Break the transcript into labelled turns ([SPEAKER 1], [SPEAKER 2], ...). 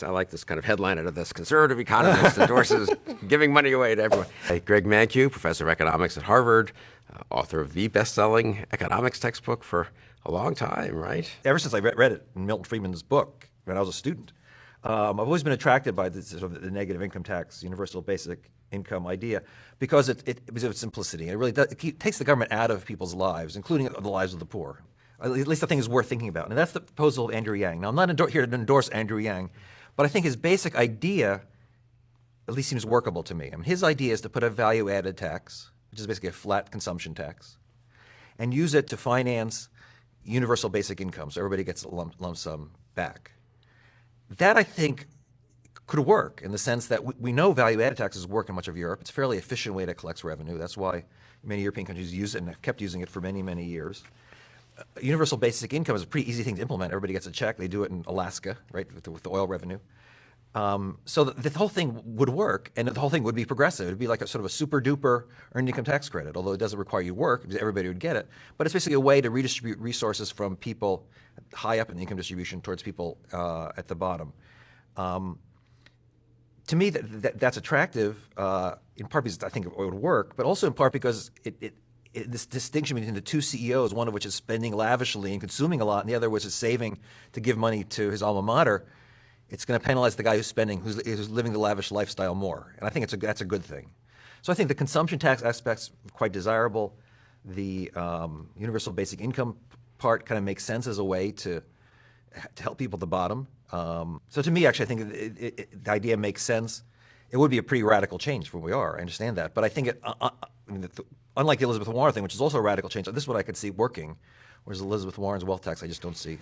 [SPEAKER 1] I like this kind of headline out of this. Conservative economist endorses giving money away to everyone. Hey, Greg Mankiw, professor of economics at Harvard, author of the best-selling economics textbook for a long time, right?
[SPEAKER 2] Ever since I read it in Milton Friedman's book when I was a student, I've always been attracted by the negative income tax, universal basic income idea, because of its simplicity. It really takes the government out of people's lives, including the lives of the poor. At least I think is worth thinking about. And that's the proposal of Andrew Yang. Now, I'm not here to endorse Andrew Yang, but I think his basic idea at least seems workable to me. I mean, his idea is to put a value-added tax, which is basically a flat consumption tax, and use it to finance universal basic income, so everybody gets a lump sum back. That, I think, could work in the sense that we know value-added taxes work in much of Europe. It's a fairly efficient way to collect revenue. That's why many European countries use it and have kept using it for many, many years. Universal basic income is a pretty easy thing to implement. Everybody gets a check. They do it in Alaska, right, with the oil revenue. So the whole thing would work, and the whole thing would be progressive. It would be like a sort of a super-duper earned income tax credit, although it doesn't require you work, because everybody would get it. But it's basically a way to redistribute resources from people high up in the income distribution towards people at the bottom. To me, that's attractive, in part because I think it would work, but also in part because this distinction between the two CEOs, one of which is spending lavishly and consuming a lot, and the other which is saving to give money to his alma mater, it's going to penalize the guy who's spending, who's living the lavish lifestyle more. And I think that's a good thing. So I think the consumption tax aspect's quite desirable. The universal basic income part kind of makes sense as a way to help people at the bottom. So to me, actually, I think the idea makes sense. It would be a pretty radical change from where we are. I understand that. But I think unlike the Elizabeth Warren thing, which is also a radical change, this is what I could see working, whereas Elizabeth Warren's wealth tax I just don't see.